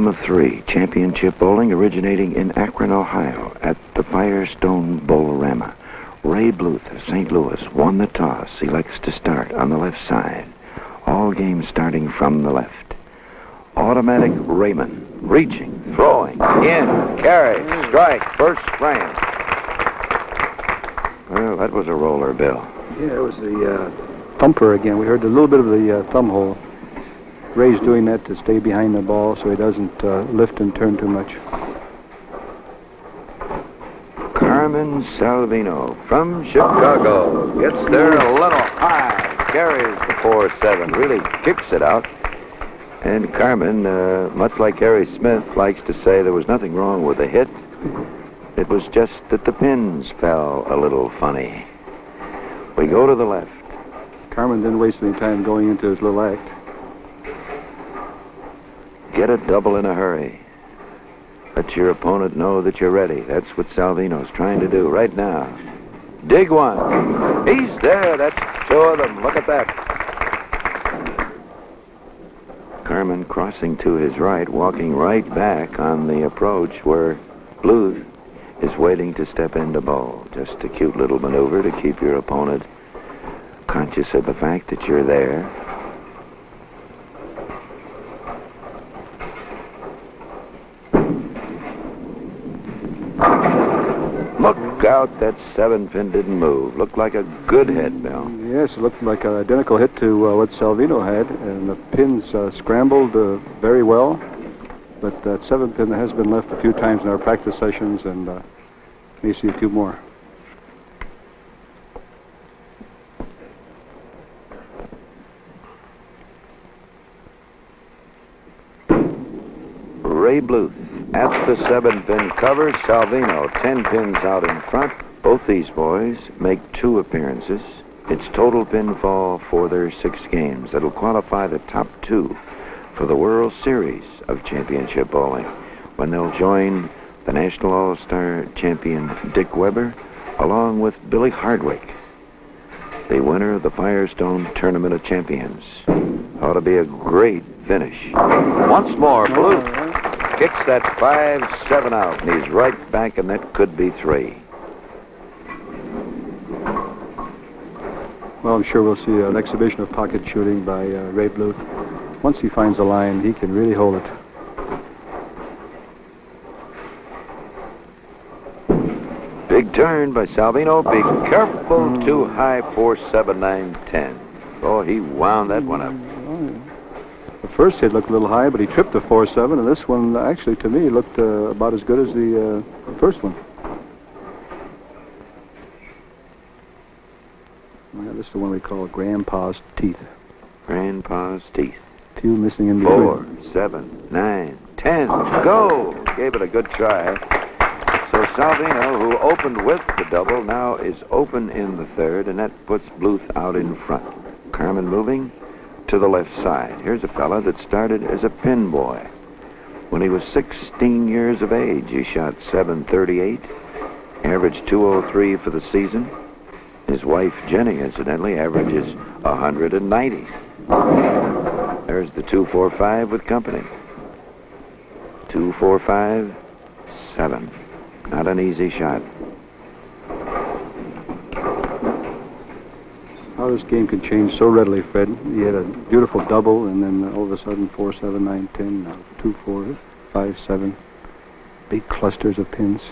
system of three, championship bowling originating in Akron, Ohio, at the Firestone Bowl-Rama. Ray Bluth of St. Louis won the toss. He likes to start on the left side. All games starting from the left. Automatic Raymond, reaching, throwing, in, carry, strike, first frame. Well, that was a roller, Bill. Yeah, it was the thumper again. We heard a little bit of the thumb hole. Ray's doing that to stay behind the ball so he doesn't lift and turn too much. Carmen Salvino from Chicago gets there a little high, carries the 4-7, really kicks it out. And Carmen, much like Harry Smith, likes to say there was nothing wrong with the hit. It was just that the pins fell a little funny. We go to the left. Carmen didn't waste any time going into his little act. Get a double in a hurry. Let your opponent know that you're ready. That's what Salvino's trying to do right now. Dig one. He's there. That's two of them. Look at that. Carmen crossing to his right, walking right back on the approach where Bluth is waiting to step into bowl. Just a cute little maneuver to keep your opponent conscious of the fact that you're there. Look out, that 7-pin didn't move. Looked like a good hit, Bill. Yes, it looked like an identical hit to what Salvino had, and the pins scrambled very well. But that 7-pin has been left a few times in our practice sessions, and may see a few more. Ray Bluth at the 7-pin cover. Salvino 10 pins out in front. Both these boys make 2 appearances. It's total pinfall for their 6 games. That'll qualify the top 2 for the World Series of Championship Bowling, when they'll join the National All-Star champion Dick Weber along with Billy Hardwick, the winner of the Firestone Tournament of Champions. Ought to be a great finish. Once more, Bluth kicks that 5-7 out, and he's right back, and that could be 3. Well, I'm sure we'll see an exhibition of pocket shooting by Ray Bluth. Once he finds a line, he can really hold it. Big turn by Salvino. Be careful, too high, 4-7, 9-10. Oh, he wound that one up. The first hit looked a little high, but he tripped the 4-7, and this one, actually, to me, looked about as good as the first one. Well, this is the one we call Grandpa's Teeth. Grandpa's Teeth. 2 missing in between. 4, 7, 9, 10. Go! Gave it a good try. So Salvino, who opened with the double, now is open in the third, and that puts Bluth out in front. Carmen moving to the left side. Here's a fella that started as a pin boy. When he was 16 years of age, he shot .738, averaged .203 for the season. His wife, Jenny, incidentally, averages 190. There's the 2-4-5 with company. 2-4-5-7. Not an easy shot. How this game can change so readily, Fred. He had a beautiful double, and then all of a sudden 4-7, 9-10, now 2-4, 5-7. Big clusters of pins.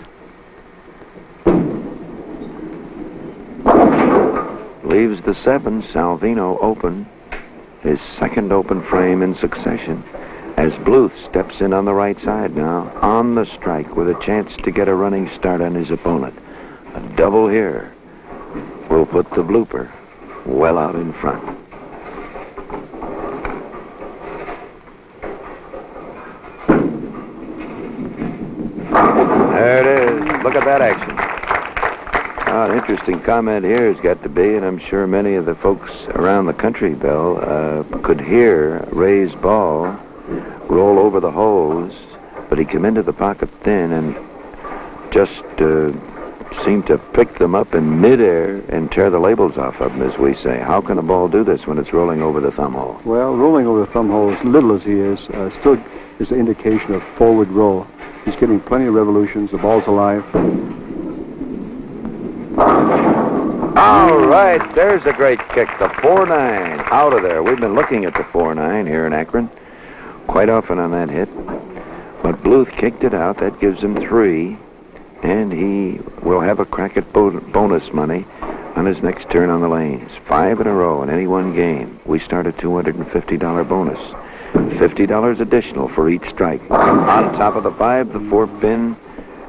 Leaves the 7, Salvino open. His second open frame in succession, as Bluth steps in on the right side now, on the strike, with a chance to get a running start on his opponent. A double here will put the blooper well out in front. There it is. Look at that action. An interesting comment here has got to be, and I'm sure many of the folks around the country, Bill, could hear Ray's ball roll over the holes, but he came into the pocket thin and just seemed to pick them up in midair and tear the labels off of them, as we say. How can a ball do this when it's rolling over the thumb hole? Well, rolling over the thumb hole, as little as he is, still is an indication of forward roll. He's getting plenty of revolutions. The ball's alive. All right, there's a great kick. The 4-9 out of there. We've been looking at the 4-9 here in Akron quite often on that hit. But Bluth kicked it out. That gives him 3. And he will have a crack at bonus money on his next turn on the lanes. 5 in a row in any one game. We start a $250 bonus. $50 additional for each strike. On top of the 5, the 4-pin,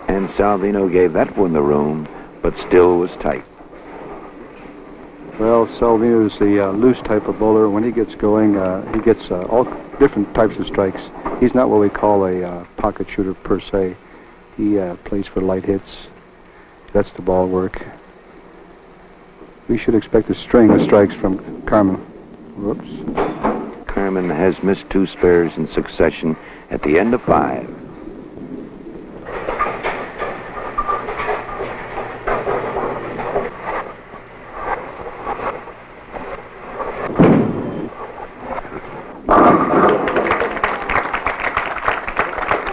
and Salvino gave that one the room, but still was tight. Well, Salvino's the loose type of bowler. When he gets going, he gets all different types of strikes. He's not what we call a pocket shooter per se. He plays for light hits. That's the ball work. We should expect a string of strikes from Carmen. Whoops. Carmen has missed 2 spares in succession at the end of 5.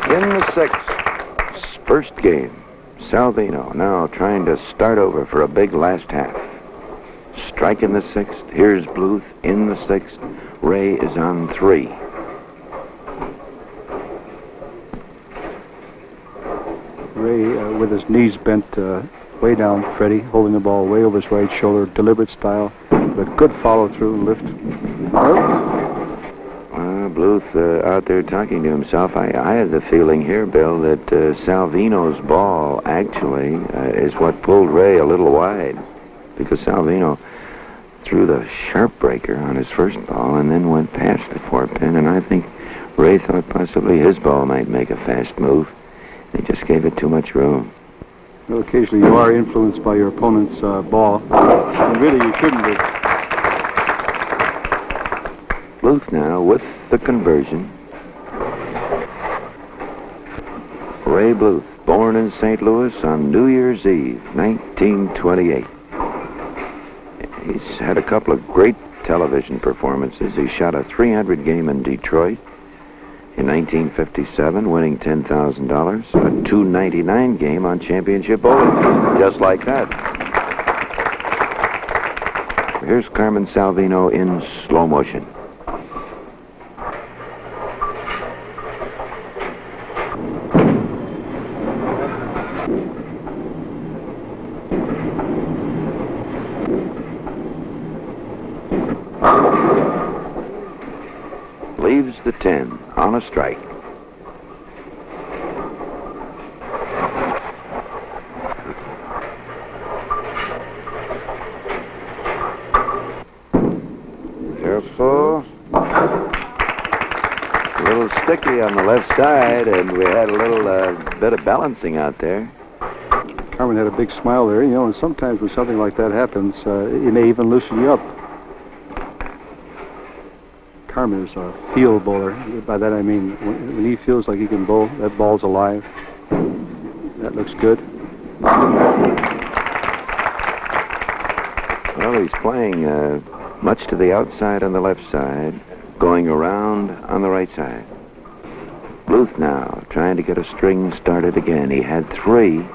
In the 6th, first game, Salvino now trying to start over for a big last half. Strike in the 6th. Here's Bluth in the 6th. Ray is on 3. Ray, with his knees bent way down, Freddie, holding the ball way over his right shoulder, deliberate style, but good follow-through and lift. Bluth out there talking to himself. I had the feeling here, Bill, that Salvino's ball actually is what pulled Ray a little wide, because Salvino threw the sharp breaker on his first ball and then went past the 4-pin, and I think Ray thought possibly his ball might make a fast move. He just gave it too much room. Well, occasionally you are influenced by your opponent's ball, and really you shouldn't be. Bluth now with the conversion. Ray Bluth, born in St. Louis on New Year's Eve, 1928. He's had a couple of great television performances. He shot a 300 game in Detroit in 1957, winning $10,000. A 299 game on Championship Bowling, just like that. Here's Carmen Salvino in slow motion. Leaves the 10 on a strike. Careful. A little sticky on the left side, and we had a little bit of balancing out there. Carmen had a big smile there. You know, and sometimes when something like that happens, it may even loosen you up. Carmen is a field bowler. By that I mean when he feels like he can bowl, that ball's alive. That looks good. Well, he's playing much to the outside on the left side, going around on the right side. Bluth now trying to get a string started again. He had 3.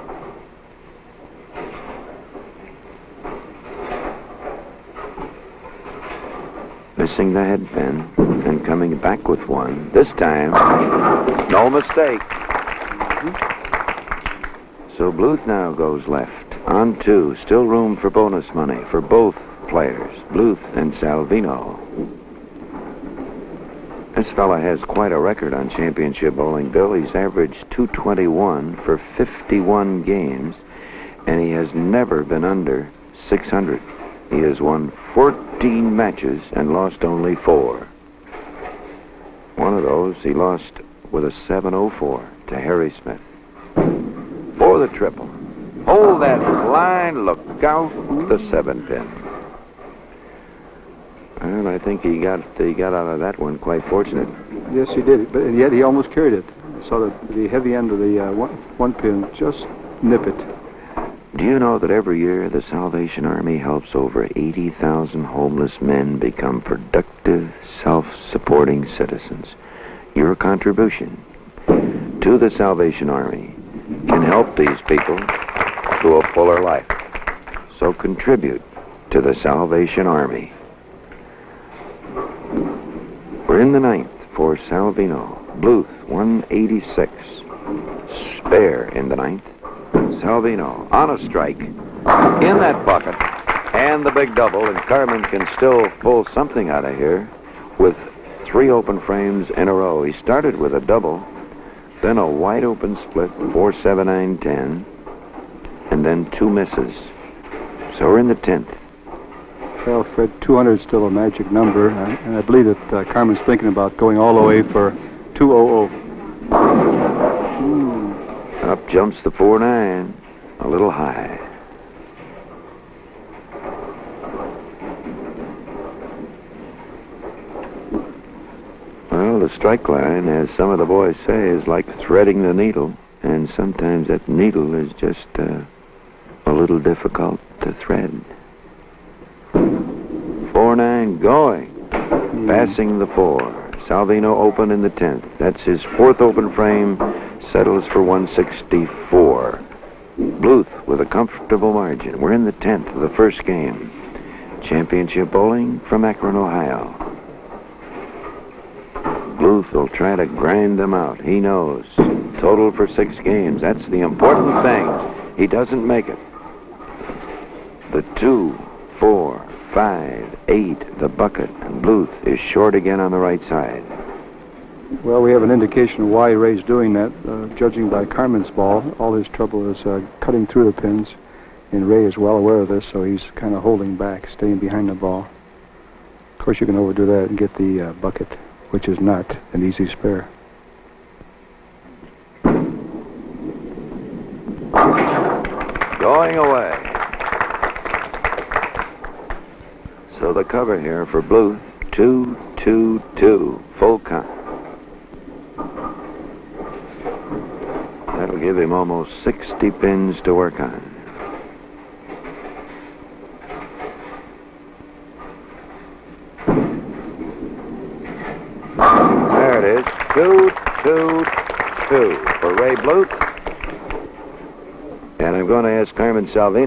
Missing the head pin and coming back with 1. This time, no mistake. So Bluth now goes left on 2. Still room for bonus money for both players, Bluth and Salvino. This fella has quite a record on Championship Bowling, Bill. He's averaged 221 for 51 games, and he has never been under 600. He has won 14 matches and lost only 4. One of those he lost with a 704 to Harry Smith. For the triple. Hold that line, look out, the 7-pin. Well, I think he got out of that one quite fortunate. Yes, he did, but and yet he almost carried it. So the heavy end of the one pin just nip it. Do you know that every year the Salvation Army helps over 80,000 homeless men become productive, self-supporting citizens? Your contribution to the Salvation Army can help these people to a fuller life. So contribute to the Salvation Army. We're in the ninth for Salvino. Bluth, 186. Spare in the ninth. Salvino on a strike. In that bucket. And the big double. And Carmen can still pull something out of here with 3 open frames in a row. He started with a double, then a wide open split, 4, 7, 9, 10, and then 2 misses. So we're in the 10th. Well, Fred, 200 is still a magic number, and I believe that Carmen's thinking about going all the way for 200. Up jumps the 4-9, a little high. Well, the strike line, as some of the boys say, is like threading the needle, and sometimes that needle is just a little difficult to thread. 4-9 going, passing the 4. Salvino open in the 10th. That's his 4th open frame, settles for 164. Bluth with a comfortable margin. We're in the 10th of the first game. Championship bowling from Akron, Ohio. Bluth will try to grind them out. He knows. Total for 6 games. That's the important thing. He doesn't make it. The 2, 4, 5, 8, the bucket, and Bluth is short again on the right side. Well, we have an indication of why Ray's doing that. Judging by Carmen's ball, all his trouble is cutting through the pins, and Ray is well aware of this, so he's kind of holding back, staying behind the ball. Of course, you can overdo that and get the bucket, which is not an easy spare. Going away. So the cover here for Bluth, 2, 2, 2, full count. That'll give him almost 60 pins to work on. There it is, 2, 2, 2 for Ray Bluth. And I'm going to ask Carmen Salvino